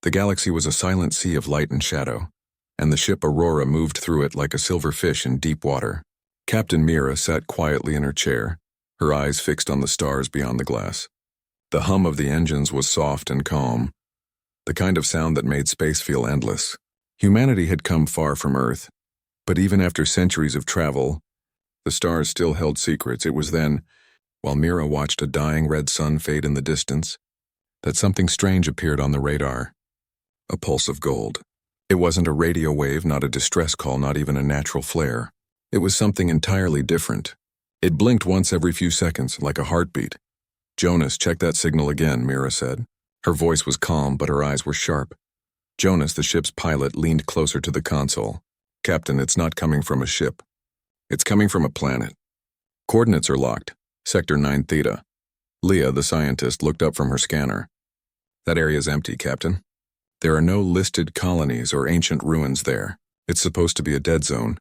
The galaxy was a silent sea of light and shadow, and the ship Aurora moved through it like a silver fish in deep water. Captain Mira sat quietly in her chair, her eyes fixed on the stars beyond the glass. The hum of the engines was soft and calm, the kind of sound that made space feel endless. Humanity had come far from Earth, but even after centuries of travel, the stars still held secrets. It was then, while Mira watched a dying red sun fade in the distance, that something strange appeared on the radar. A pulse of gold. It wasn't a radio wave, not a distress call, not even a natural flare. It was something entirely different. It blinked once every few seconds, like a heartbeat. "Jonas, check that signal again," Mira said. Her voice was calm, but her eyes were sharp. Jonas, the ship's pilot, leaned closer to the console. "Captain, it's not coming from a ship. It's coming from a planet. Coordinates are locked. Sector 9 Theta." Leah, the scientist, looked up from her scanner. "That area's empty, Captain. There are no listed colonies or ancient ruins there. It's supposed to be a dead zone."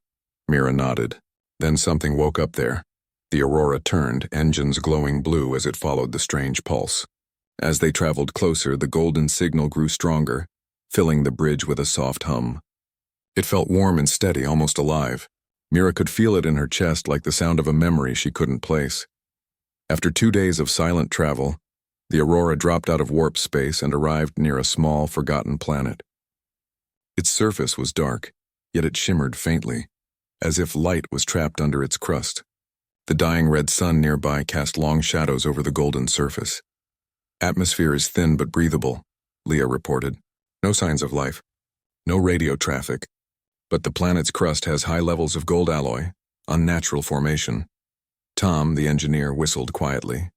Mira nodded. Then something woke up there. The Aurora turned, engines glowing blue as it followed the strange pulse. As they traveled closer, the golden signal grew stronger, filling the bridge with a soft hum. It felt warm and steady, almost alive. Mira could feel it in her chest, like the sound of a memory she couldn't place. After 2 days of silent travel, the Aurora dropped out of warp space and arrived near a small, forgotten planet. Its surface was dark, yet it shimmered faintly, as if light was trapped under its crust. The dying red sun nearby cast long shadows over the golden surface. "Atmosphere is thin but breathable," Leah reported. "No signs of life. No radio traffic. But the planet's crust has high levels of gold alloy, unnatural formation." Tom, the engineer, whistled quietly.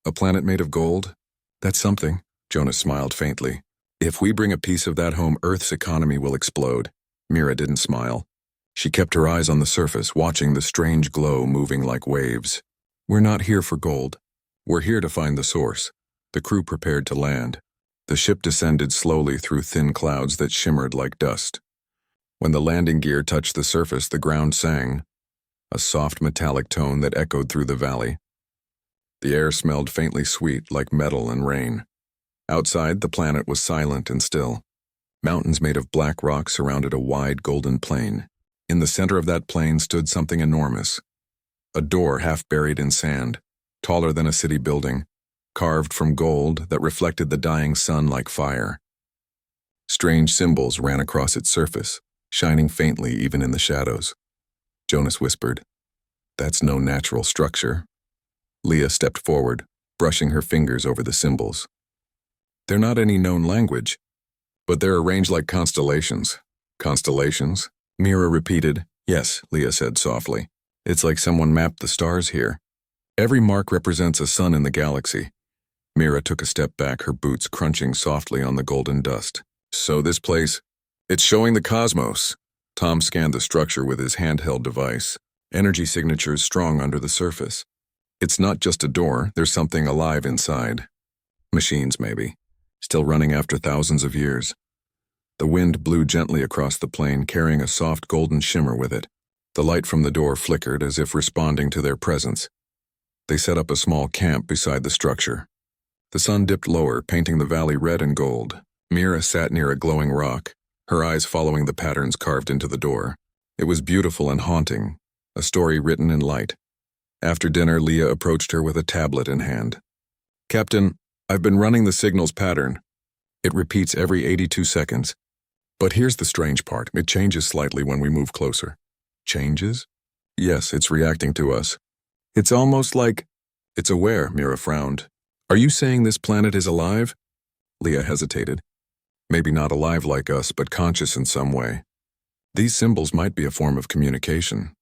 "A planet made of gold? That's something," Jonas smiled faintly. "If we bring a piece of that home, Earth's economy will explode." Mira didn't smile. She kept her eyes on the surface, watching the strange glow moving like waves. "We're not here for gold. We're here to find the source." The crew prepared to land. The ship descended slowly through thin clouds that shimmered like dust. When the landing gear touched the surface, the ground sang, a soft metallic tone that echoed through the valley. The air smelled faintly sweet, like metal and rain. Outside, the planet was silent and still. Mountains made of black rock surrounded a wide golden plain. In the center of that plain stood something enormous. A door half buried in sand, taller than a city building, carved from gold that reflected the dying sun like fire. Strange symbols ran across its surface, shining faintly even in the shadows. Jonas whispered, "That's no natural structure." Leah stepped forward, brushing her fingers over the symbols. "They're not any known language, but they're arranged like constellations." "Constellations?" Mira repeated. "Yes," Leah said softly. "It's like someone mapped the stars here. Every mark represents a sun in the galaxy." Mira took a step back, her boots crunching softly on the golden dust. "So this place, it's showing the cosmos." Tom scanned the structure with his handheld device, energy signatures strong under the surface. "It's not just a door, there's something alive inside. Machines, maybe, still running after thousands of years." The wind blew gently across the plain, carrying a soft golden shimmer with it. The light from the door flickered as if responding to their presence. They set up a small camp beside the structure. The sun dipped lower, painting the valley red and gold. Mira sat near a glowing rock, her eyes following the patterns carved into the door. It was beautiful and haunting, a story written in light. After dinner, Leah approached her with a tablet in hand. "Captain, I've been running the signal's pattern. It repeats every 82 seconds. But here's the strange part. It changes slightly when we move closer." "Changes?" "Yes, it's reacting to us. It's almost like..." "It's aware," Mira frowned. "Are you saying this planet is alive?" Leah hesitated. "Maybe not alive like us, but conscious in some way. These symbols might be a form of communication."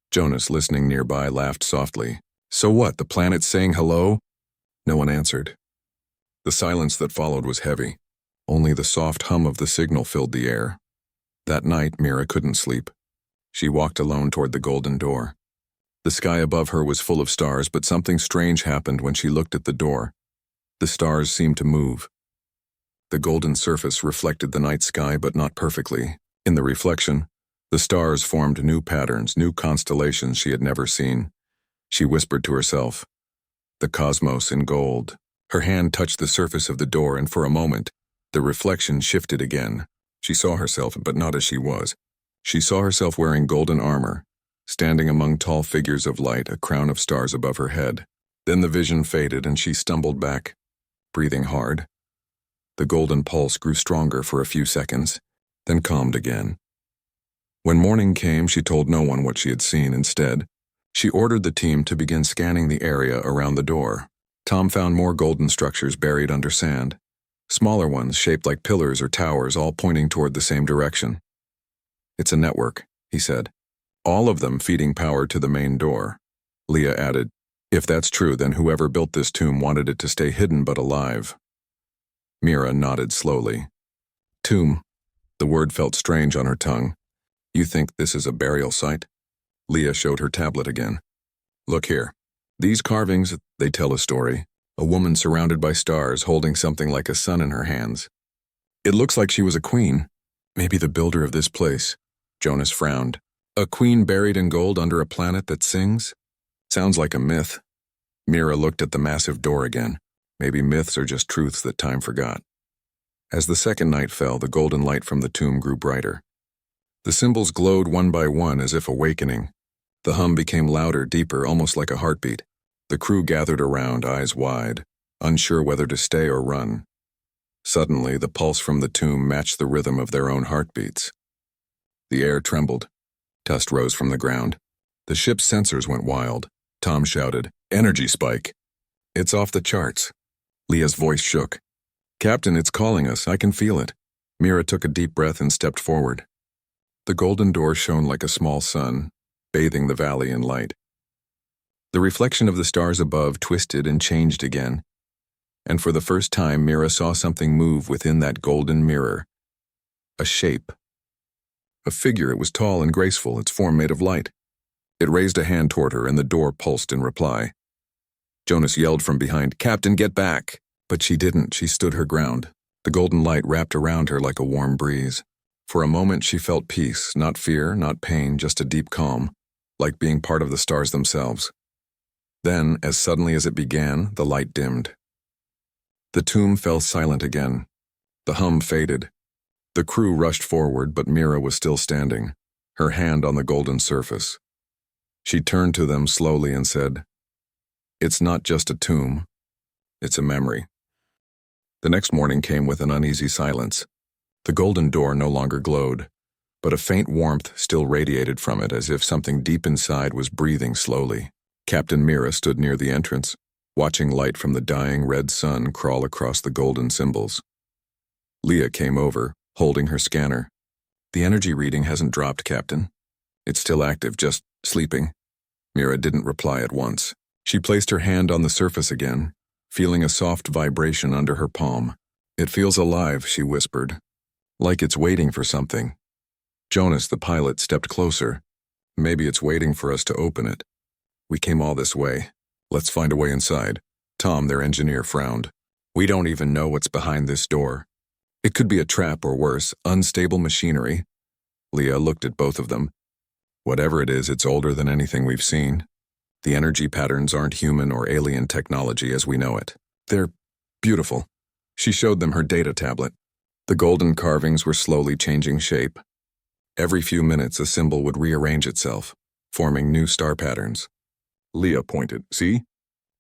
Jonas, listening nearby, laughed softly. "So what, the planet's saying hello?" No one answered. The silence that followed was heavy. Only the soft hum of the signal filled the air. That night, Mira couldn't sleep. She walked alone toward the golden door. The sky above her was full of stars, but something strange happened when she looked at the door. The stars seemed to move. The golden surface reflected the night sky, but not perfectly. In the reflection, the stars formed new patterns, new constellations she had never seen. She whispered to herself, "The cosmos in gold." Her hand touched the surface of the door, and for a moment, The reflection shifted again. She saw herself, but not as she was. She saw herself wearing golden armor, standing among tall figures of light, a crown of stars above her head. Then the vision faded and she stumbled back, breathing hard. The golden pulse grew stronger for a few seconds, then calmed again. When morning came, she told no one what she had seen. Instead, she ordered the team to begin scanning the area around the door. Tom found more golden structures buried under sand, smaller ones shaped like pillars or towers, all pointing toward the same direction. "It's a network," he said. "All of them feeding power to the main door." Leah added, "If that's true, then whoever built this tomb wanted it to stay hidden but alive." Mira nodded slowly. "Tomb." The word felt strange on her tongue. "You think this is a burial site?" Leah showed her tablet again. "Look here. These carvings, they tell a story. A woman surrounded by stars holding something like a sun in her hands. It looks like she was a queen. Maybe the builder of this place." Jonas frowned. "A queen buried in gold under a planet that sings? Sounds like a myth." Mira looked at the massive door again. Maybe myths are just truths that time forgot. As the second night fell, the golden light from the tomb grew brighter. The symbols glowed one by one as if awakening. The hum became louder, deeper, almost like a heartbeat. The crew gathered around, eyes wide, unsure whether to stay or run. Suddenly, the pulse from the tomb matched the rhythm of their own heartbeats. The air trembled. Dust rose from the ground. The ship's sensors went wild. Tom shouted, "Energy spike!" "It's off the charts." Leah's voice shook. "Captain, it's calling us. I can feel it." Mira took a deep breath and stepped forward. The golden door shone like a small sun, bathing the valley in light. The reflection of the stars above twisted and changed again, and for the first time Mira saw something move within that golden mirror. A shape. A figure. It was tall and graceful, its form made of light. It raised a hand toward her, and the door pulsed in reply. Jonas yelled from behind, "Captain, get back!" But she didn't. She stood her ground. The golden light wrapped around her like a warm breeze. For a moment she felt peace, not fear, not pain, just a deep calm, like being part of the stars themselves. Then, as suddenly as it began, the light dimmed. The tomb fell silent again. The hum faded. The crew rushed forward, but Mira was still standing, her hand on the golden surface. She turned to them slowly and said, "It's not just a tomb. It's a memory." The next morning came with an uneasy silence. The golden door no longer glowed, but a faint warmth still radiated from it, as if something deep inside was breathing slowly. Captain Mira stood near the entrance, watching light from the dying red sun crawl across the golden symbols. Leah came over, holding her scanner. "The energy reading hasn't dropped, Captain. It's still active, just sleeping." Mira didn't reply at once. She placed her hand on the surface again, feeling a soft vibration under her palm. "It feels alive," she whispered, "like it's waiting for something." Jonas, the pilot, stepped closer. "Maybe it's waiting for us to open it. We came all this way. Let's find a way inside." Tom, their engineer, frowned. "We don't even know what's behind this door. It could be a trap or worse, unstable machinery." Leah looked at both of them. "Whatever it is, it's older than anything we've seen. The energy patterns aren't human or alien technology as we know it. They're beautiful." She showed them her data tablet. The golden carvings were slowly changing shape. Every few minutes, a symbol would rearrange itself, forming new star patterns. Leah pointed. "See?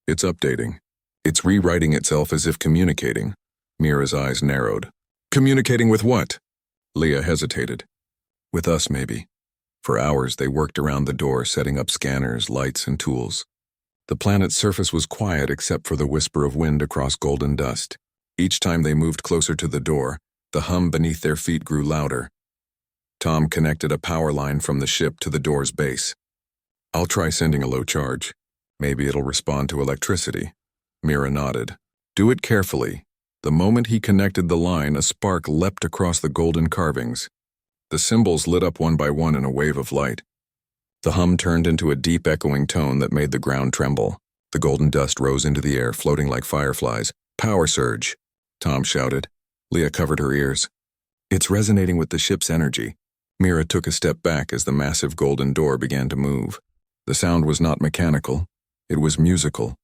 It's updating. It's rewriting itself as if communicating." Mira's eyes narrowed. "Communicating with what?" Leah hesitated. "With us, maybe." For hours, they worked around the door, setting up scanners, lights, and tools. The planet's surface was quiet except for the whisper of wind across golden dust. Each time they moved closer to the door, the hum beneath their feet grew louder. Tom connected a power line from the ship to the door's base. "I'll try sending a low charge. Maybe it'll respond to electricity." Mira nodded. "Do it carefully." The moment he connected the line, a spark leapt across the golden carvings. The symbols lit up one by one in a wave of light. The hum turned into a deep echoing tone that made the ground tremble. The golden dust rose into the air, floating like fireflies. "Power surge," Tom shouted. Leah covered her ears. "It's resonating with the ship's energy." Mira took a step back as the massive golden door began to move. The sound was not mechanical. It was musical.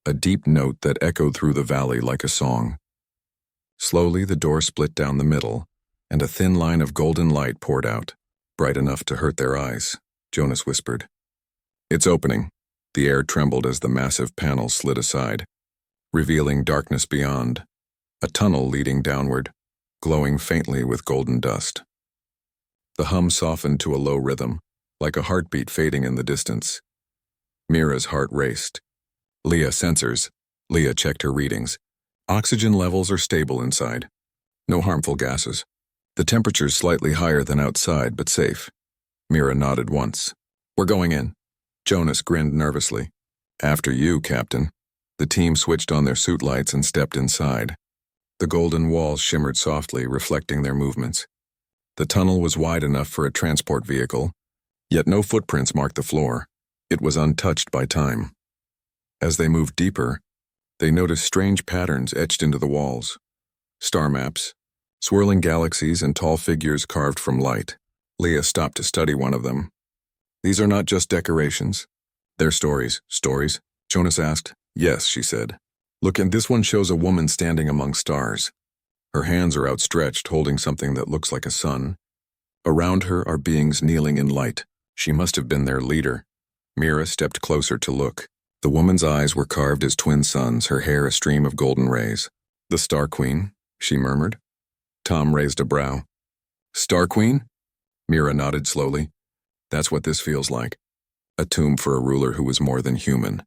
A deep note that echoed through the valley like a song. Slowly, the door split down the middle, and a thin line of golden light poured out, bright enough to hurt their eyes. Jonas whispered. "It's opening." The air trembled as the massive panel slid aside, revealing darkness beyond, a tunnel leading downward, glowing faintly with golden dust. The hum softened to a low rhythm, like a heartbeat fading in the distance. Mira's heart raced. Leah sensors. Leah checked her readings. Oxygen levels are stable inside. No harmful gases. The temperature's slightly higher than outside, but safe. Mira nodded once. "We're going in." Jonas grinned nervously. "After you, Captain." The team switched on their suit lights and stepped inside. The golden walls shimmered softly, reflecting their movements. The tunnel was wide enough for a transport vehicle, yet no footprints marked the floor. It was untouched by time. As they moved deeper, they noticed strange patterns etched into the walls. Star maps, swirling galaxies, and tall figures carved from light. Leah stopped to study one of them. "These are not just decorations. They're stories." "Stories?" Jonas asked. "Yes," she said. "Look, and this one shows a woman standing among stars. Her hands are outstretched, holding something that looks like a sun. Around her are beings kneeling in light. She must have been their leader." Mira stepped closer to look. The woman's eyes were carved as twin suns, her hair a stream of golden rays. "The Star Queen," she murmured. Tom raised a brow. "Star Queen?" Mira nodded slowly. "That's what this feels like. A tomb for a ruler who was more than human."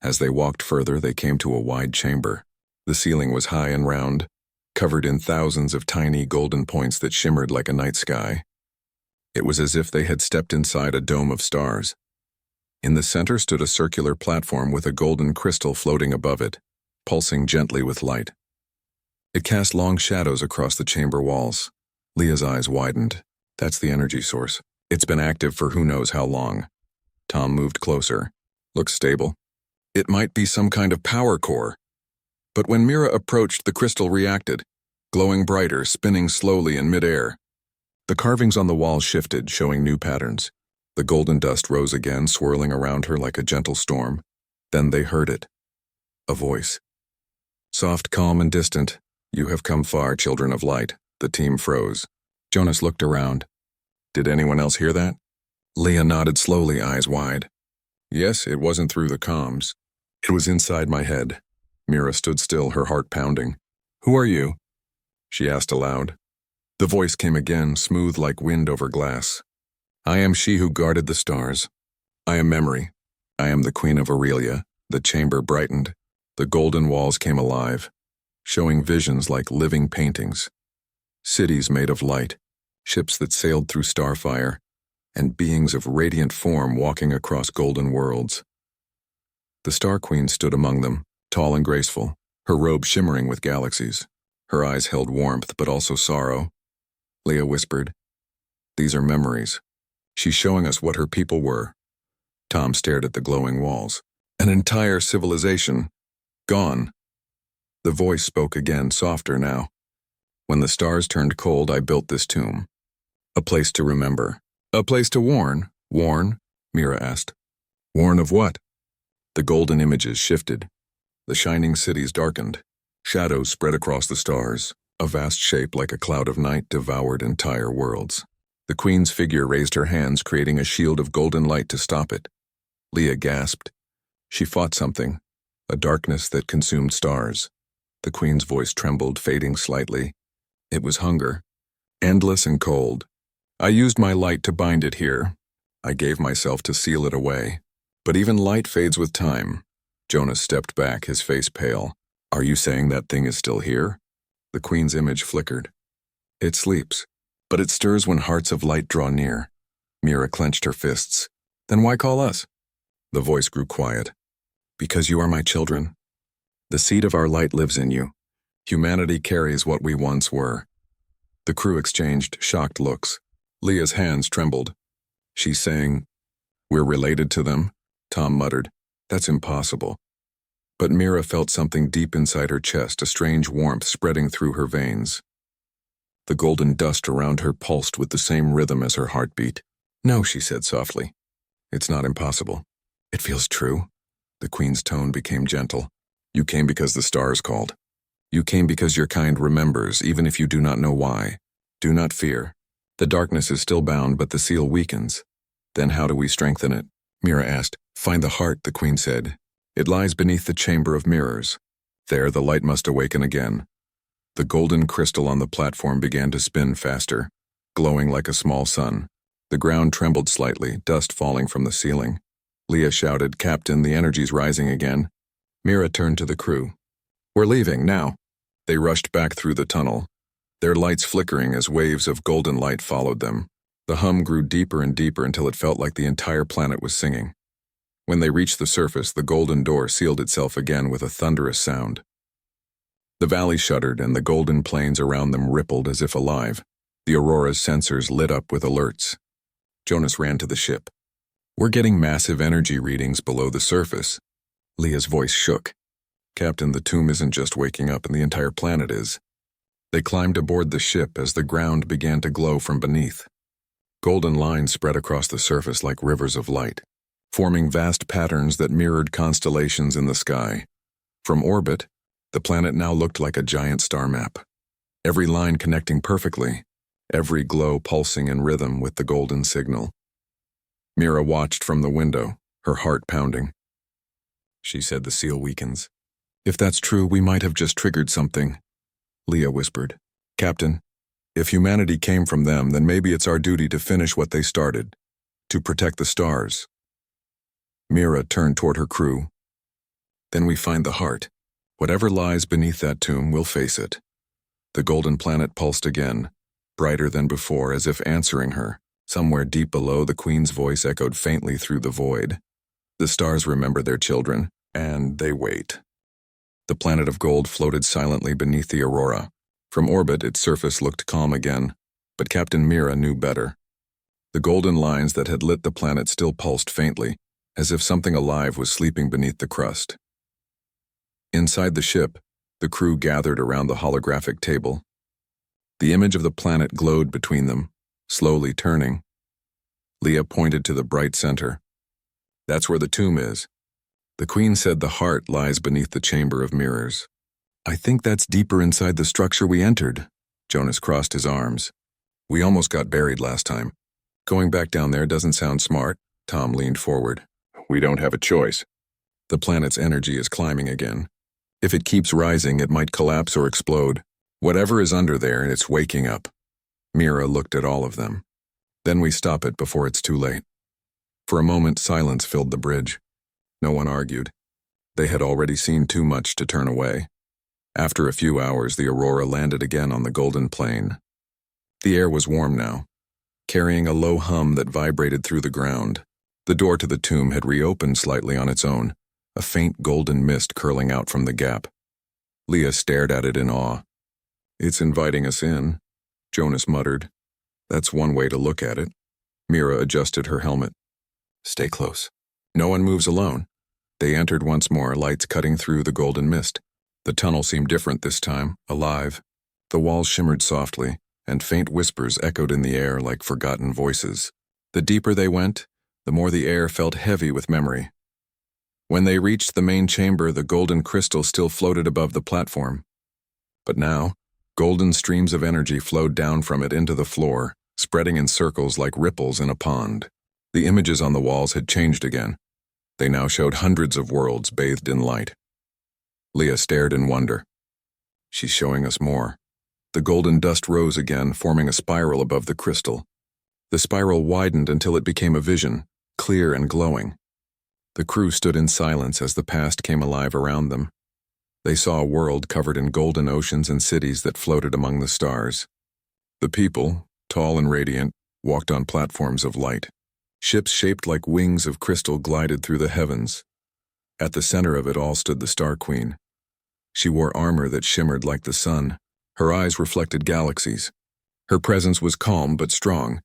As they walked further, they came to a wide chamber. The ceiling was high and round, covered in thousands of tiny golden points that shimmered like a night sky. It was as if they had stepped inside a dome of stars. In the center stood a circular platform with a golden crystal floating above it, pulsing gently with light. It cast long shadows across the chamber walls. Leah's eyes widened. "That's the energy source. It's been active for who knows how long." Tom moved closer. "Looks stable. It might be some kind of power core." But when Mira approached, the crystal reacted, glowing brighter, spinning slowly in midair. The carvings on the wall shifted, showing new patterns. The golden dust rose again, swirling around her like a gentle storm. Then they heard it. A voice. Soft, calm, and distant. "You have come far, children of light." The team froze. Jonas looked around. "Did anyone else hear that?" Leah nodded slowly, eyes wide. "Yes, it wasn't through the comms. It was inside my head." Mira stood still, her heart pounding. "Who are you?" she asked aloud. The voice came again, smooth like wind over glass. "I am she who guarded the stars. I am memory. I am the Queen of Aurelia." The chamber brightened. The golden walls came alive, showing visions like living paintings. Cities made of light, ships that sailed through starfire, and beings of radiant form walking across golden worlds. The Star Queen stood among them, tall and graceful, her robe shimmering with galaxies. Her eyes held warmth, but also sorrow. Leah whispered, "These are memories. She's showing us what her people were." Tom stared at the glowing walls. An entire civilization, gone. The voice spoke again, softer now. "When the stars turned cold, I built this tomb. A place to remember. A place to warn." "Warn?" Mira asked. "Warn of what?" The golden images shifted. The shining cities darkened. Shadows spread across the stars. A vast shape like a cloud of night devoured entire worlds. The Queen's figure raised her hands, creating a shield of golden light to stop it. Leah gasped. She fought something, a darkness that consumed stars. The Queen's voice trembled, fading slightly. It was hunger, endless and cold. "I used my light to bind it here. I gave myself to seal it away. But even light fades with time." Jonas stepped back, his face pale. "Are you saying that thing is still here?" The Queen's image flickered. "It sleeps, but it stirs when hearts of light draw near." Mira clenched her fists. "Then why call us?" The voice grew quiet. "Because you are my children. The seed of our light lives in you. Humanity carries what we once were." The crew exchanged shocked looks. Leah's hands trembled. "She's saying, we're related to them?" Tom muttered. "That's impossible." But Mira felt something deep inside her chest, a strange warmth spreading through her veins. The golden dust around her pulsed with the same rhythm as her heartbeat. "No," she said softly. "It's not impossible. It feels true." The Queen's tone became gentle. "You came because the stars called. You came because your kind remembers, even if you do not know why. Do not fear. The darkness is still bound, but the seal weakens. Then how do we strengthen it? Mira asked. Find the heart, the queen said. It lies beneath the chamber of mirrors. There the light must awaken again. The golden crystal on the platform began to spin faster, glowing like a small sun. The ground trembled slightly, dust falling from the ceiling. Leah shouted, Captain, the energy's rising again. Mira turned to the crew. We're leaving, now. They rushed back through the tunnel, their lights flickering as waves of golden light followed them. The hum grew deeper and deeper until it felt like the entire planet was singing. When they reached the surface, the golden door sealed itself again with a thunderous sound. The valley shuddered and the golden plains around them rippled as if alive. The Aurora's sensors lit up with alerts. Jonas ran to the ship. We're getting massive energy readings below the surface. Leah's voice shook. Captain, the tomb isn't just waking up, and the entire planet is. They climbed aboard the ship as the ground began to glow from beneath. Golden lines spread across the surface like rivers of light, forming vast patterns that mirrored constellations in the sky. From orbit, the planet now looked like a giant star map. Every line connecting perfectly, every glow pulsing in rhythm with the golden signal. Mira watched from the window, her heart pounding. She said the seal weakens. If that's true, we might have just triggered something. Leah whispered. Captain, if humanity came from them, then maybe it's our duty to finish what they started, to protect the stars. Mira turned toward her crew. Then we find the heart. Whatever lies beneath that tomb, we'll face it. The golden planet pulsed again, brighter than before, as if answering her. Somewhere deep below, the queen's voice echoed faintly through the void. The stars remember their children, and they wait. The planet of gold floated silently beneath the Aurora. From orbit, its surface looked calm again, but Captain Mira knew better. The golden lines that had lit the planet still pulsed faintly, as if something alive was sleeping beneath the crust. Inside the ship, the crew gathered around the holographic table. The image of the planet glowed between them, slowly turning. Leah pointed to the bright center. That's where the tomb is. The queen said the heart lies beneath the chamber of mirrors. I think that's deeper inside the structure we entered. Jonas crossed his arms. We almost got buried last time. Going back down there doesn't sound smart. Tom leaned forward. We don't have a choice. The planet's energy is climbing again. If it keeps rising, it might collapse or explode. Whatever is under there, it's waking up. Mira looked at all of them. Then we stop it before it's too late. For a moment, silence filled the bridge. No one argued. They had already seen too much to turn away. After a few hours, the Aurora landed again on the golden plain. The air was warm now, carrying a low hum that vibrated through the ground. The door to the tomb had reopened slightly on its own, a faint golden mist curling out from the gap. Leah stared at it in awe. It's inviting us in, Jonas muttered. That's one way to look at it. Mira adjusted her helmet. Stay close. No one moves alone. They entered once more, lights cutting through the golden mist. The tunnel seemed different this time, alive. The walls shimmered softly, and faint whispers echoed in the air like forgotten voices. The deeper they went, the more the air felt heavy with memory. When they reached the main chamber, the golden crystal still floated above the platform. But now, golden streams of energy flowed down from it into the floor, spreading in circles like ripples in a pond. The images on the walls had changed again. They now showed hundreds of worlds bathed in light. Leah stared in wonder. She's showing us more. The golden dust rose again, forming a spiral above the crystal. The spiral widened until it became a vision, clear and glowing. The crew stood in silence as the past came alive around them. They saw a world covered in golden oceans and cities that floated among the stars. The people, tall and radiant, walked on platforms of light. Ships shaped like wings of crystal glided through the heavens. At the center of it all stood the Star Queen. She wore armor that shimmered like the sun. Her eyes reflected galaxies. Her presence was calm but strong.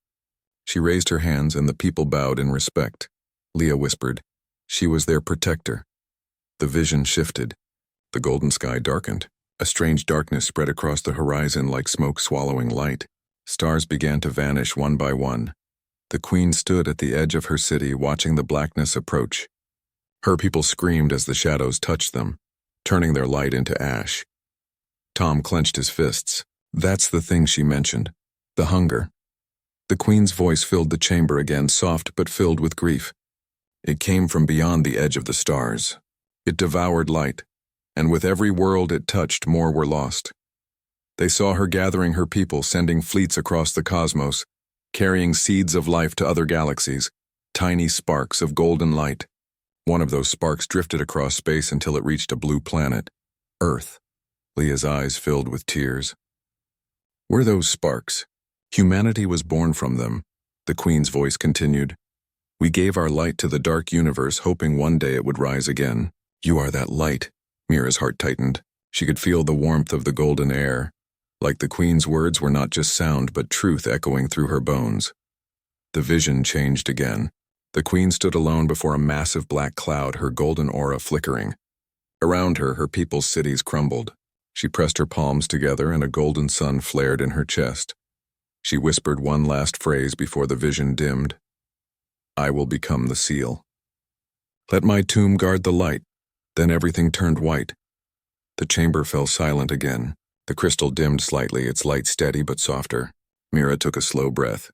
She raised her hands and the people bowed in respect. Leah whispered. She was their protector. The vision shifted. The golden sky darkened. A strange darkness spread across the horizon like smoke swallowing light. Stars began to vanish one by one. The queen stood at the edge of her city, watching the blackness approach. Her people screamed as the shadows touched them, turning their light into ash. Tom clenched his fists. That's the thing she mentioned. The hunger. The queen's voice filled the chamber again, soft but filled with grief. It came from beyond the edge of the stars. It devoured light, and with every world it touched, more were lost. They saw her gathering her people, sending fleets across the cosmos, carrying seeds of life to other galaxies, tiny sparks of golden light. One of those sparks drifted across space until it reached a blue planet, Earth. Leah's eyes filled with tears. Were those sparks? Humanity was born from them, the queen's voice continued. We gave our light to the dark universe, hoping one day it would rise again. You are that light. Mira's heart tightened. She could feel the warmth of the golden air. Like the queen's words were not just sound, but truth echoing through her bones. The vision changed again. The queen stood alone before a massive black cloud, her golden aura flickering. Around her, her people's cities crumbled. She pressed her palms together and a golden sun flared in her chest. She whispered one last phrase before the vision dimmed. I will become the seal. Let my tomb guard the light. Then everything turned white. The chamber fell silent again. The crystal dimmed slightly, its light steady but softer. Mira took a slow breath.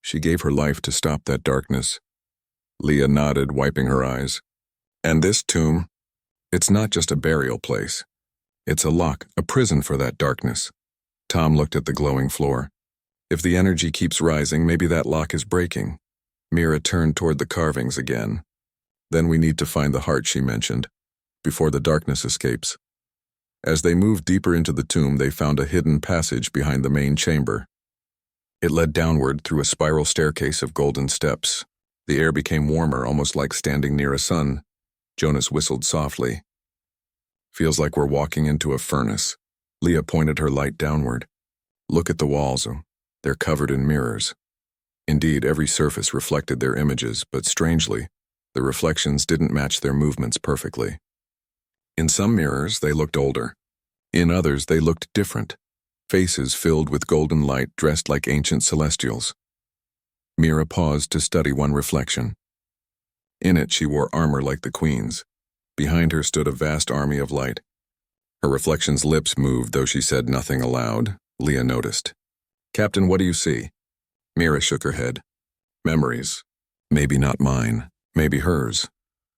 She gave her life to stop that darkness. Leah nodded, wiping her eyes. And this tomb, it's not just a burial place. It's a lock, a prison for that darkness. Tom looked at the glowing floor. If the energy keeps rising, maybe that lock is breaking. Mira turned toward the carvings again. Then we need to find the heart she mentioned, before the darkness escapes. As they moved deeper into the tomb, they found a hidden passage behind the main chamber. It led downward through a spiral staircase of golden steps. The air became warmer, almost like standing near a sun. Jonas whistled softly. Feels like we're walking into a furnace. Leah pointed her light downward. Look at the walls. They're covered in mirrors. Indeed, every surface reflected their images, but strangely, the reflections didn't match their movements perfectly. In some mirrors, they looked older. In others, they looked different. Faces filled with golden light, dressed like ancient celestials. Mira paused to study one reflection. In it, she wore armor like the queen's. Behind her stood a vast army of light. Her reflection's lips moved, though she said nothing aloud. Leah noticed. Captain, what do you see? Mira shook her head. Memories. Maybe not mine. Maybe hers.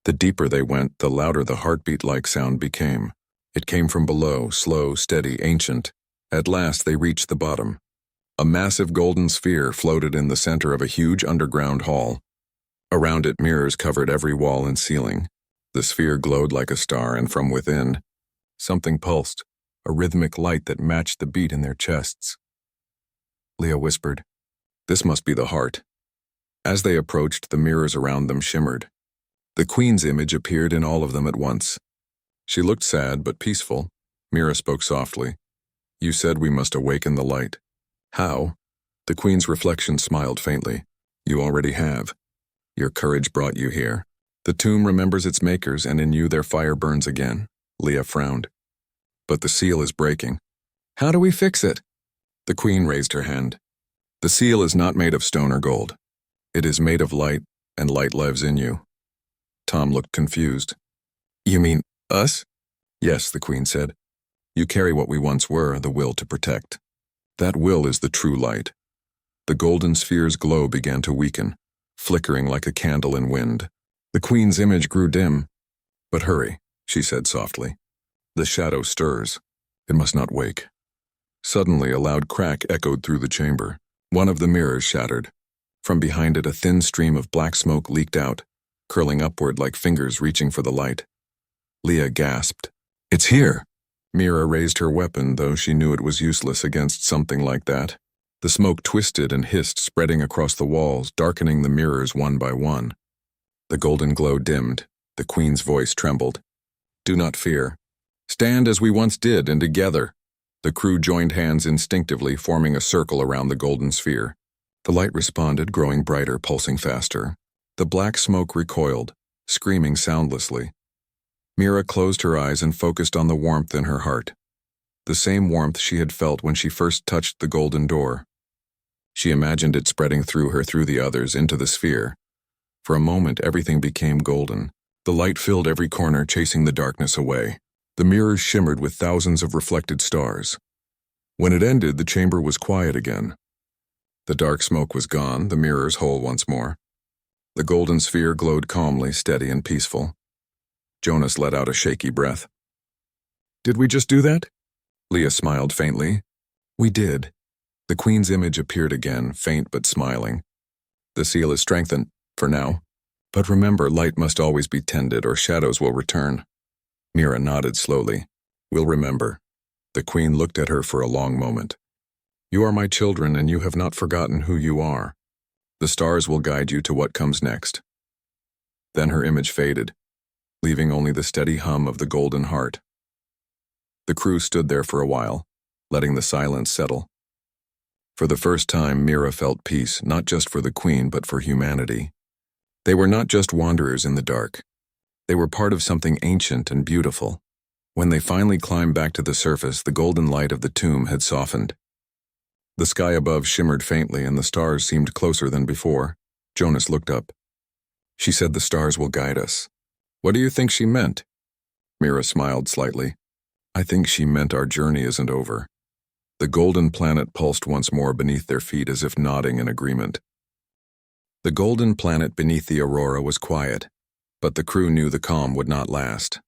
The deeper they went, the louder the heartbeat-like sound became. It came from below, slow, steady, ancient. At last they reached the bottom. A massive golden sphere floated in the center of a huge underground hall. Around it, mirrors covered every wall and ceiling. The sphere glowed like a star, and from within, something pulsed, a rhythmic light that matched the beat in their chests. Leah whispered, "This must be the heart." As they approached, the mirrors around them shimmered. The queen's image appeared in all of them at once. She looked sad but peaceful. Mira spoke softly. You said we must awaken the light. How? The queen's reflection smiled faintly. You already have. Your courage brought you here. The tomb remembers its makers, and in you their fire burns again. Leah frowned. But the seal is breaking. How do we fix it? The queen raised her hand. The seal is not made of stone or gold. It is made of light, and light lives in you. Tom looked confused. You mean us? Yes, the queen said. You carry what we once were, the will to protect. That will is the true light. The golden sphere's glow began to weaken, flickering like a candle in wind. The queen's image grew dim. But hurry, she said softly. The shadow stirs. It must not wake. Suddenly, a loud crack echoed through the chamber. One of the mirrors shattered. From behind it, a thin stream of black smoke leaked out, curling upward like fingers reaching for the light. Leah gasped. It's here! Mira raised her weapon, though she knew it was useless against something like that. The smoke twisted and hissed, spreading across the walls, darkening the mirrors one by one. The golden glow dimmed. The queen's voice trembled. Do not fear. Stand as we once did, and together. The crew joined hands instinctively, forming a circle around the golden sphere. The light responded, growing brighter, pulsing faster. The black smoke recoiled, screaming soundlessly. Mira closed her eyes and focused on the warmth in her heart. The same warmth she had felt when she first touched the golden door. She imagined it spreading through her, through the others, into the sphere. For a moment, everything became golden. The light filled every corner, chasing the darkness away. The mirrors shimmered with thousands of reflected stars. When it ended, the chamber was quiet again. The dark smoke was gone, the mirrors whole once more. The golden sphere glowed calmly, steady and peaceful. Jonas let out a shaky breath. "Did we just do that?" Leah smiled faintly. "We did." The Queen's image appeared again, faint but smiling. "The seal is strengthened, for now. But remember, light must always be tended or shadows will return." Mira nodded slowly. "We'll remember." The Queen looked at her for a long moment. "You are my children, and you have not forgotten who you are. The stars will guide you to what comes next." Then her image faded, leaving only the steady hum of the golden heart. The crew stood there for a while, letting the silence settle. For the first time, Mira felt peace, not just for the Queen, but for humanity. They were not just wanderers in the dark. They were part of something ancient and beautiful. When they finally climbed back to the surface, the golden light of the tomb had softened. The sky above shimmered faintly, and the stars seemed closer than before. Jonas looked up. "She said the stars will guide us." "What do you think she meant?" Mira smiled slightly. "I think she meant our journey isn't over." The golden planet pulsed once more beneath their feet as if nodding in agreement. The golden planet beneath the aurora was quiet, but the crew knew the calm would not last.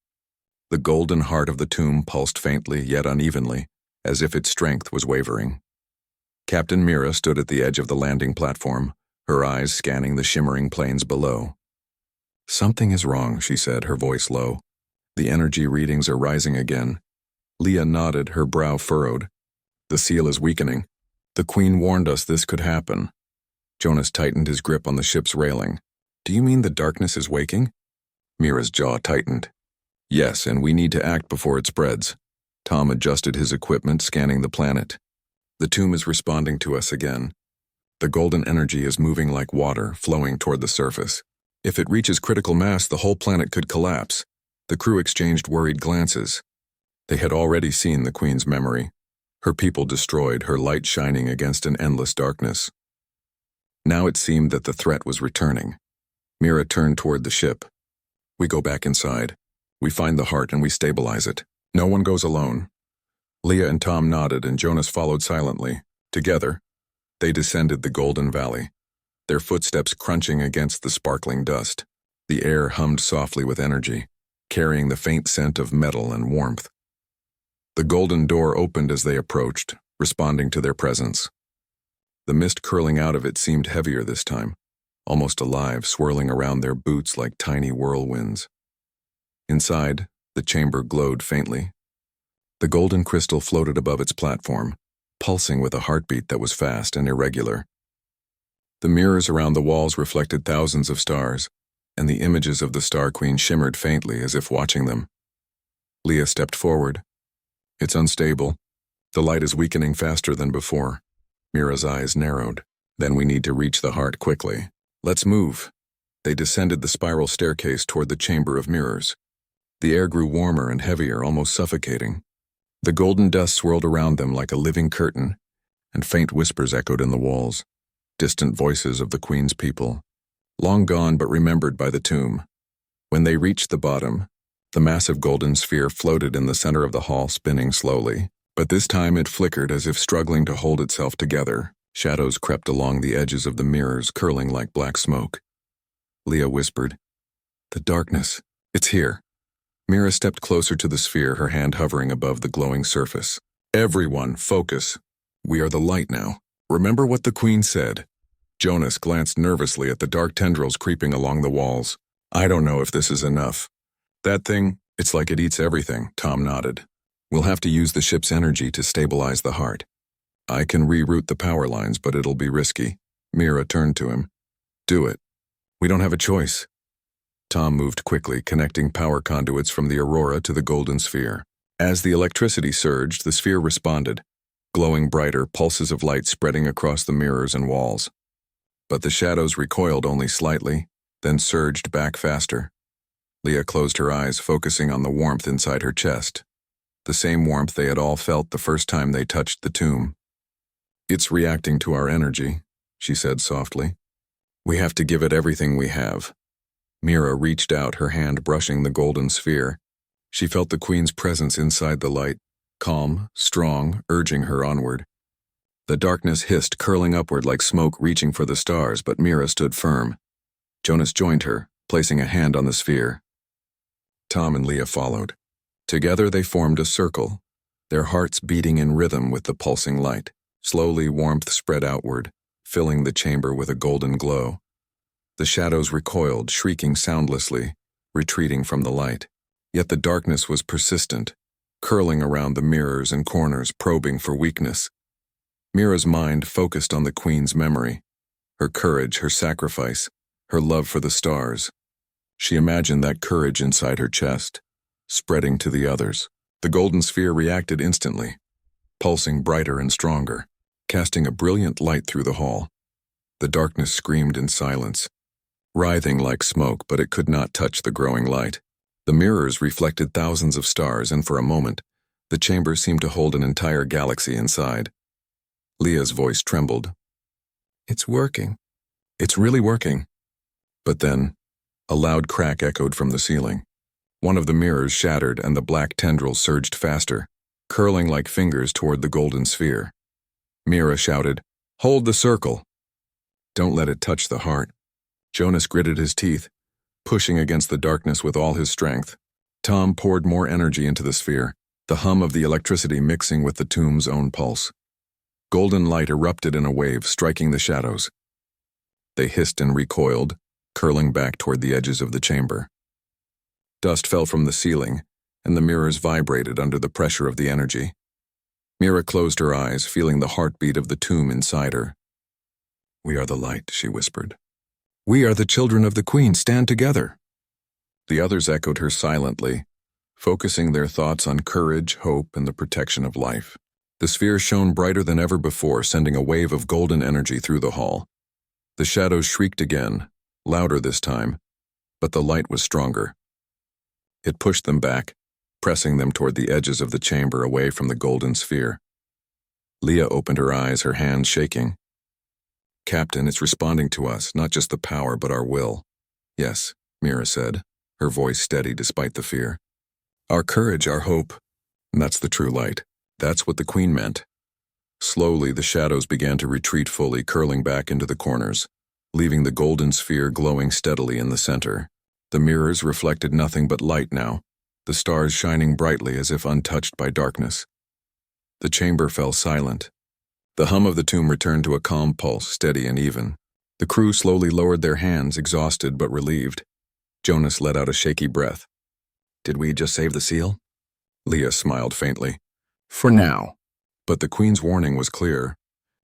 The golden heart of the tomb pulsed faintly yet unevenly, as if its strength was wavering. Captain Mira stood at the edge of the landing platform, her eyes scanning the shimmering plains below. "Something is wrong," she said, her voice low. "The energy readings are rising again." Leah nodded, her brow furrowed. "The seal is weakening. The Queen warned us this could happen." Jonas tightened his grip on the ship's railing. "Do you mean the darkness is waking?" Mira's jaw tightened. "Yes, and we need to act before it spreads." Tom adjusted his equipment, scanning the planet. "The tomb is responding to us again. The golden energy is moving like water, flowing toward the surface. If it reaches critical mass, the whole planet could collapse." The crew exchanged worried glances. They had already seen the Queen's memory. Her people destroyed, her light shining against an endless darkness. Now it seemed that the threat was returning. Mira turned toward the ship. "We go back inside. We find the heart and we stabilize it. No one goes alone." Leah and Tom nodded, and Jonas followed silently. Together, they descended the golden valley, their footsteps crunching against the sparkling dust. The air hummed softly with energy, carrying the faint scent of metal and warmth. The golden door opened as they approached, responding to their presence. The mist curling out of it seemed heavier this time, almost alive, swirling around their boots like tiny whirlwinds. Inside, the chamber glowed faintly. The golden crystal floated above its platform, pulsing with a heartbeat that was fast and irregular. The mirrors around the walls reflected thousands of stars, and the images of the Star Queen shimmered faintly as if watching them. Leah stepped forward. "It's unstable. The light is weakening faster than before." Mira's eyes narrowed. "Then we need to reach the heart quickly. Let's move." They descended the spiral staircase toward the chamber of mirrors. The air grew warmer and heavier, almost suffocating. The golden dust swirled around them like a living curtain, and faint whispers echoed in the walls, distant voices of the Queen's people, long gone but remembered by the tomb. When they reached the bottom, the massive golden sphere floated in the center of the hall, spinning slowly, but this time it flickered as if struggling to hold itself together. Shadows crept along the edges of the mirrors, curling like black smoke. Leah whispered, "The darkness, it's here." Mira stepped closer to the sphere, her hand hovering above the glowing surface. "Everyone, focus. We are the light now. Remember what the Queen said." Jonas glanced nervously at the dark tendrils creeping along the walls. "I don't know if this is enough." "That thing, it's like it eats everything," Tom nodded. "We'll have to use the ship's energy to stabilize the heart. I can reroute the power lines, but it'll be risky." Mira turned to him. "Do it. We don't have a choice." Tom moved quickly, connecting power conduits from the aurora to the golden sphere. As the electricity surged, the sphere responded, glowing brighter, pulses of light spreading across the mirrors and walls. But the shadows recoiled only slightly, then surged back faster. Leah closed her eyes, focusing on the warmth inside her chest. The same warmth they had all felt the first time they touched the tomb. "It's reacting to our energy," she said softly. "We have to give it everything we have." Mira reached out, her hand brushing the golden sphere. She felt the queen's presence inside the light, calm, strong, urging her onward. The darkness hissed, curling upward like smoke reaching for the stars, but Mira stood firm. Jonas joined her, placing a hand on the sphere. Tom and Leah followed. Together they formed a circle, their hearts beating in rhythm with the pulsing light. Slowly warmth spread outward, filling the chamber with a golden glow. The shadows recoiled, shrieking soundlessly, retreating from the light. Yet the darkness was persistent, curling around the mirrors and corners, probing for weakness. Mira's mind focused on the queen's memory, her courage, her sacrifice, her love for the stars. She imagined that courage inside her chest, spreading to the others. The golden sphere reacted instantly, pulsing brighter and stronger, casting a brilliant light through the hall. The darkness screamed in silence, writhing like smoke, but it could not touch the growing light. The mirrors reflected thousands of stars, and for a moment, the chamber seemed to hold an entire galaxy inside. Leah's voice trembled. "It's working. It's really working." But then, a loud crack echoed from the ceiling. One of the mirrors shattered, and the black tendrils surged faster, curling like fingers toward the golden sphere. Mira shouted, "Hold the circle! Don't let it touch the heart." Jonas gritted his teeth, pushing against the darkness with all his strength. Tom poured more energy into the sphere, the hum of the electricity mixing with the tomb's own pulse. Golden light erupted in a wave, striking the shadows. They hissed and recoiled, curling back toward the edges of the chamber. Dust fell from the ceiling, and the mirrors vibrated under the pressure of the energy. Mira closed her eyes, feeling the heartbeat of the tomb inside her. "We are the light," she whispered. "We are the children of the Queen. Stand together." The others echoed her silently, focusing their thoughts on courage, hope, and the protection of life. The sphere shone brighter than ever before, sending a wave of golden energy through the hall. The shadows shrieked again, louder this time, but the light was stronger. It pushed them back, pressing them toward the edges of the chamber away from the golden sphere. Leah opened her eyes, her hands shaking. "Captain, it's responding to us, not just the power, but our will." "Yes," Mira said, her voice steady despite the fear. "Our courage, our hope. And that's the true light. That's what the Queen meant." Slowly, the shadows began to retreat fully, curling back into the corners, leaving the golden sphere glowing steadily in the center. The mirrors reflected nothing but light now, the stars shining brightly as if untouched by darkness. The chamber fell silent. The hum of the tomb returned to a calm pulse, steady and even. The crew slowly lowered their hands, exhausted but relieved. Jonas let out a shaky breath. "Did we just save the seal?" Leah smiled faintly. "For now." But the Queen's warning was clear.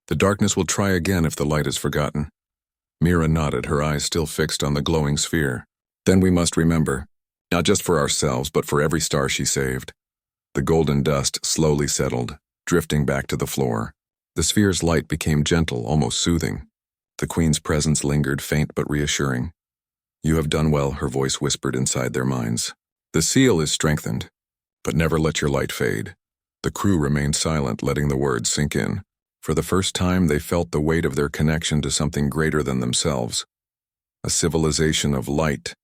The darkness will try again if the light is forgotten. Mira nodded, her eyes still fixed on the glowing sphere. "Then we must remember, not just for ourselves, but for every star she saved." The golden dust slowly settled, drifting back to the floor. The sphere's light became gentle, almost soothing. The Queen's presence lingered, faint but reassuring. "You have done well," her voice whispered inside their minds. "The seal is strengthened, but never let your light fade." The crew remained silent, letting the words sink in. For the first time, they felt the weight of their connection to something greater than themselves. A civilization of light.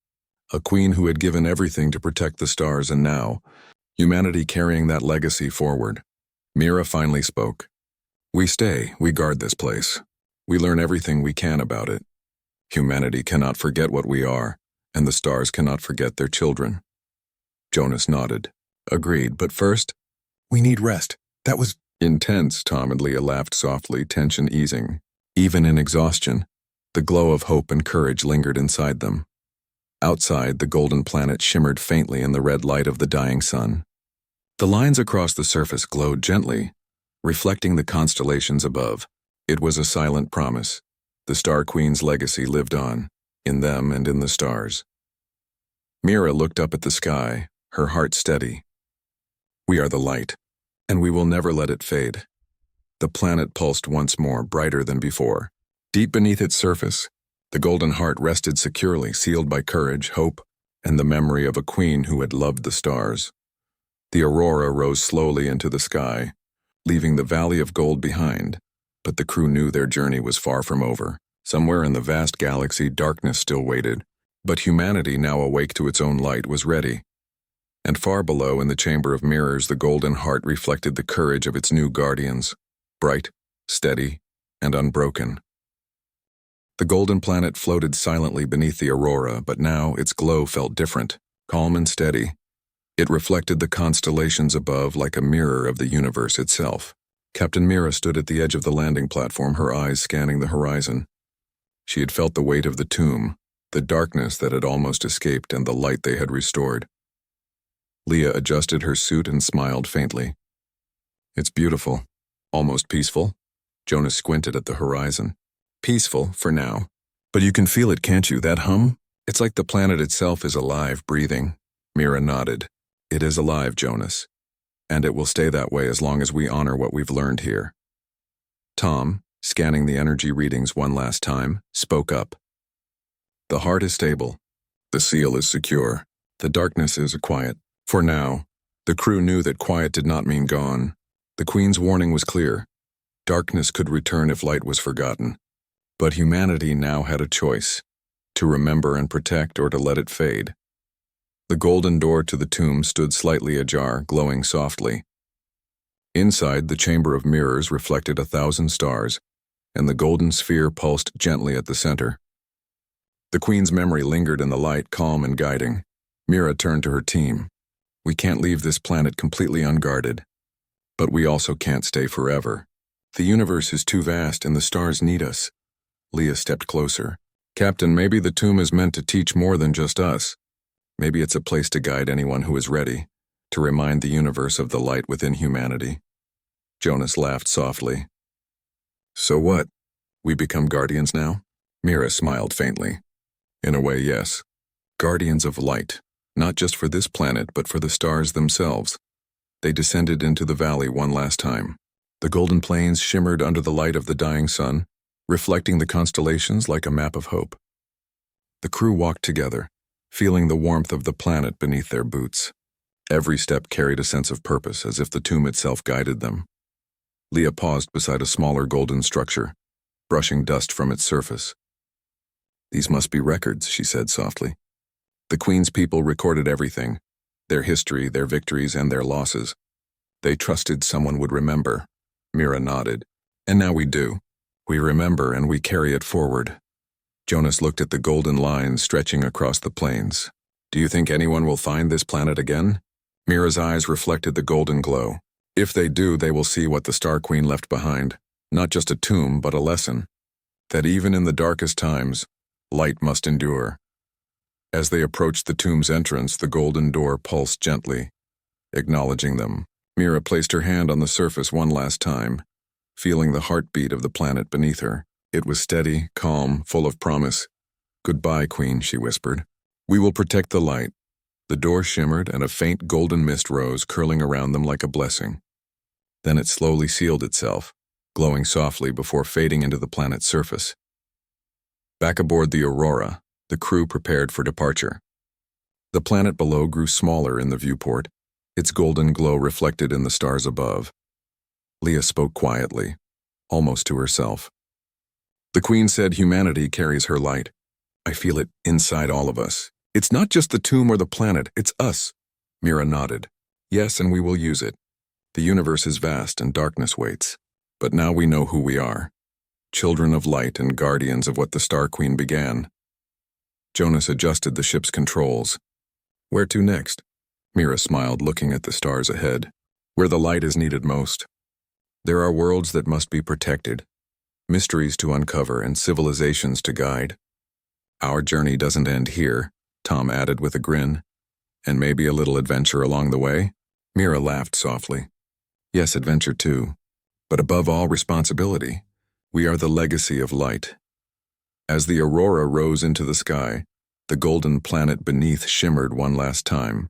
A queen who had given everything to protect the stars, and now, humanity carrying that legacy forward. Mira finally spoke. "We stay, we guard this place. We learn everything we can about it. Humanity cannot forget what we are, and the stars cannot forget their children." Jonas nodded. "Agreed, but first, we need rest. That was intense." Tom and Leah laughed softly, tension easing. Even in exhaustion, the glow of hope and courage lingered inside them. Outside, the golden planet shimmered faintly in the red light of the dying sun. The lines across the surface glowed gently, reflecting the constellations above. It was a silent promise. The Star Queen's legacy lived on, in them and in the stars. Mira looked up at the sky, her heart steady. "We are the light, and we will never let it fade." The planet pulsed once more, brighter than before. Deep beneath its surface, the golden heart rested securely, sealed by courage, hope, and the memory of a queen who had loved the stars. The aurora rose slowly into the sky, leaving the valley of gold behind, but the crew knew their journey was far from over. Somewhere in the vast galaxy, darkness still waited, but humanity, now awake to its own light, was ready. And far below, in the chamber of mirrors, the golden heart reflected the courage of its new guardians, bright, steady, and unbroken. The golden planet floated silently beneath the aurora, but now its glow felt different, calm and steady. It reflected the constellations above like a mirror of the universe itself. Captain Mira stood at the edge of the landing platform, her eyes scanning the horizon. She had felt the weight of the tomb, the darkness that had almost escaped, and the light they had restored. Leah adjusted her suit and smiled faintly. It's beautiful, almost peaceful. Jonas squinted at the horizon. Peaceful, for now. But you can feel it, can't you, that hum? It's like the planet itself is alive, breathing. Mira nodded. It is alive, Jonas. And it will stay that way as long as we honor what we've learned here. Tom, scanning the energy readings one last time, spoke up. The heart is stable. The seal is secure. The darkness is quiet. For now, the crew knew that quiet did not mean gone. The Queen's warning was clear. Darkness could return if light was forgotten. But humanity now had a choice, to remember and protect or to let it fade. The golden door to the tomb stood slightly ajar, glowing softly. Inside, the chamber of mirrors reflected 1,000 stars, and the golden sphere pulsed gently at the center. The Queen's memory lingered in the light, calm and guiding. Mira turned to her team. We can't leave this planet completely unguarded. But we also can't stay forever. The universe is too vast and the stars need us. Leah stepped closer. Captain, maybe the tomb is meant to teach more than just us. Maybe it's a place to guide anyone who is ready, to remind the universe of the light within humanity. Jonas laughed softly. So what? We become guardians now? Mira smiled faintly. In a way, yes. Guardians of light, not just for this planet, but for the stars themselves. They descended into the valley one last time. The golden plains shimmered under the light of the dying sun, reflecting the constellations like a map of hope. The crew walked together, feeling the warmth of the planet beneath their boots. Every step carried a sense of purpose, as if the tomb itself guided them. Leah paused beside a smaller golden structure, brushing dust from its surface. These must be records, she said softly. The Queen's people recorded everything, their history, their victories, and their losses. They trusted someone would remember. Mira nodded. And now we do. We remember and we carry it forward. Jonas looked at the golden lines stretching across the plains. Do you think anyone will find this planet again? Mira's eyes reflected the golden glow. If they do, they will see what the Star Queen left behind. Not just a tomb, but a lesson. That even in the darkest times, light must endure. As they approached the tomb's entrance, the golden door pulsed gently, acknowledging them. Mira placed her hand on the surface one last time, feeling the heartbeat of the planet beneath her. It was steady, calm, full of promise. Goodbye, Queen, she whispered. We will protect the light. The door shimmered and a faint golden mist rose, curling around them like a blessing. Then it slowly sealed itself, glowing softly before fading into the planet's surface. Back aboard the Aurora, the crew prepared for departure. The planet below grew smaller in the viewport, its golden glow reflected in the stars above. Leah spoke quietly, almost to herself. The Queen said humanity carries her light. I feel it inside all of us. It's not just the tomb or the planet, it's us. Mira nodded. Yes, and we will use it. The universe is vast and darkness waits. But now we know who we are. Children of light and guardians of what the Star Queen began. Jonas adjusted the ship's controls. Where to next? Mira smiled, looking at the stars ahead. Where the light is needed most. There are worlds that must be protected, mysteries to uncover, and civilizations to guide. Our journey doesn't end here, Tom added with a grin. And maybe a little adventure along the way? Mira laughed softly. Yes, adventure too. But above all, responsibility. We are the legacy of light. As the aurora rose into the sky, the golden planet beneath shimmered one last time,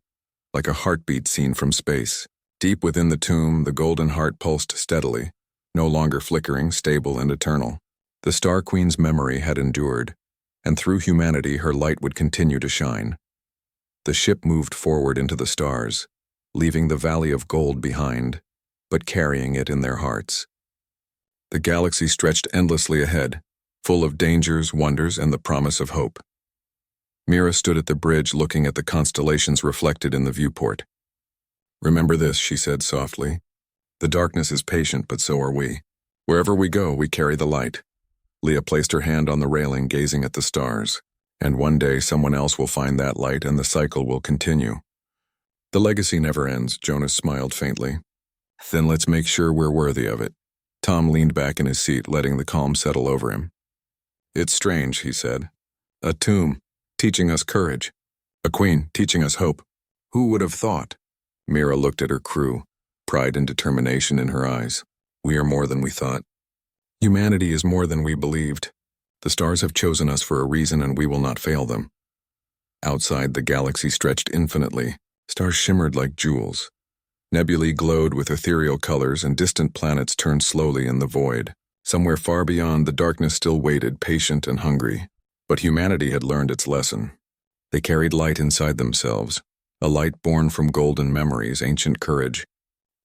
like a heartbeat seen from space. Deep within the tomb, the golden heart pulsed steadily, no longer flickering, stable and eternal. The Star Queen's memory had endured, and through humanity her light would continue to shine. The ship moved forward into the stars, leaving the Valley of Gold behind, but carrying it in their hearts. The galaxy stretched endlessly ahead, full of dangers, wonders, and the promise of hope. Mira stood at the bridge looking at the constellations reflected in the viewport. "Remember this," she said softly. "The darkness is patient, but so are we. Wherever we go, we carry the light." Leah placed her hand on the railing, gazing at the stars. "And one day someone else will find that light and the cycle will continue." "The legacy never ends," Jonas smiled faintly. "Then let's make sure we're worthy of it." Tom leaned back in his seat, letting the calm settle over him. "It's strange," he said. "A tomb, teaching us courage. A queen, teaching us hope. Who would have thought?" Mira looked at her crew, pride and determination in her eyes. "We are more than we thought. Humanity is more than we believed. The stars have chosen us for a reason and we will not fail them." Outside, the galaxy stretched infinitely. Stars shimmered like jewels. Nebulae glowed with ethereal colors and distant planets turned slowly in the void. Somewhere far beyond, the darkness still waited, patient and hungry. But humanity had learned its lesson. They carried light inside themselves, a light born from golden memories, ancient courage,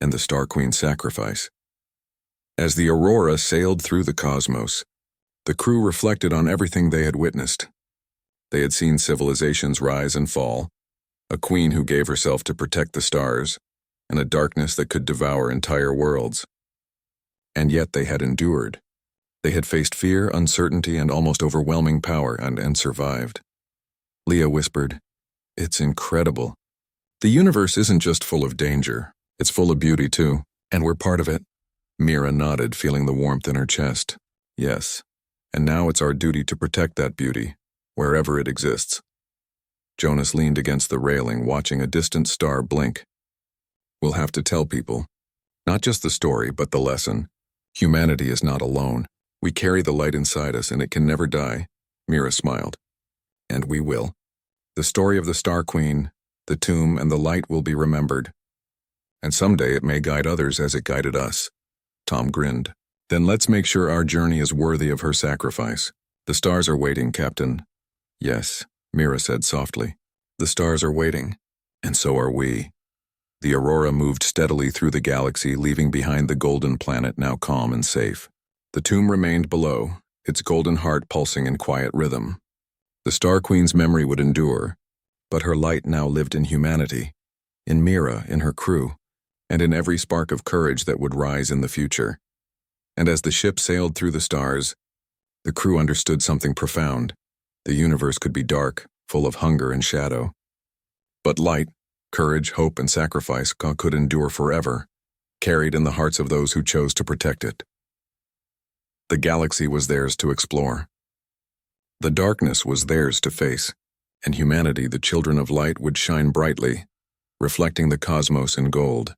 and the Star Queen's sacrifice. As the Aurora sailed through the cosmos, the crew reflected on everything they had witnessed. They had seen civilizations rise and fall, a queen who gave herself to protect the stars, and a darkness that could devour entire worlds. And yet they had endured. They had faced fear, uncertainty, and almost overwhelming power and survived. Leah whispered, "It's incredible. The universe isn't just full of danger, it's full of beauty too, and we're part of it." Mira nodded, feeling the warmth in her chest. "Yes, and now it's our duty to protect that beauty, wherever it exists." Jonas leaned against the railing, watching a distant star blink. "We'll have to tell people. Not just the story, but the lesson. Humanity is not alone. We carry the light inside us and it can never die." Mira smiled. "And we will. The story of the Star Queen, the tomb, and the light will be remembered. And someday it may guide others as it guided us." Tom grinned. "Then let's make sure our journey is worthy of her sacrifice. The stars are waiting, Captain." "Yes," Mira said softly. "The stars are waiting, and so are we." The Aurora moved steadily through the galaxy, leaving behind the golden planet now calm and safe. The tomb remained below, its golden heart pulsing in quiet rhythm. The Star Queen's memory would endure, but her light now lived in humanity, in Mira, in her crew, and in every spark of courage that would rise in the future. And as the ship sailed through the stars, the crew understood something profound. The universe could be dark, full of hunger and shadow. But light, courage, hope, and sacrifice could endure forever, carried in the hearts of those who chose to protect it. The galaxy was theirs to explore. The darkness was theirs to face, and humanity, the children of light, would shine brightly, reflecting the cosmos in gold.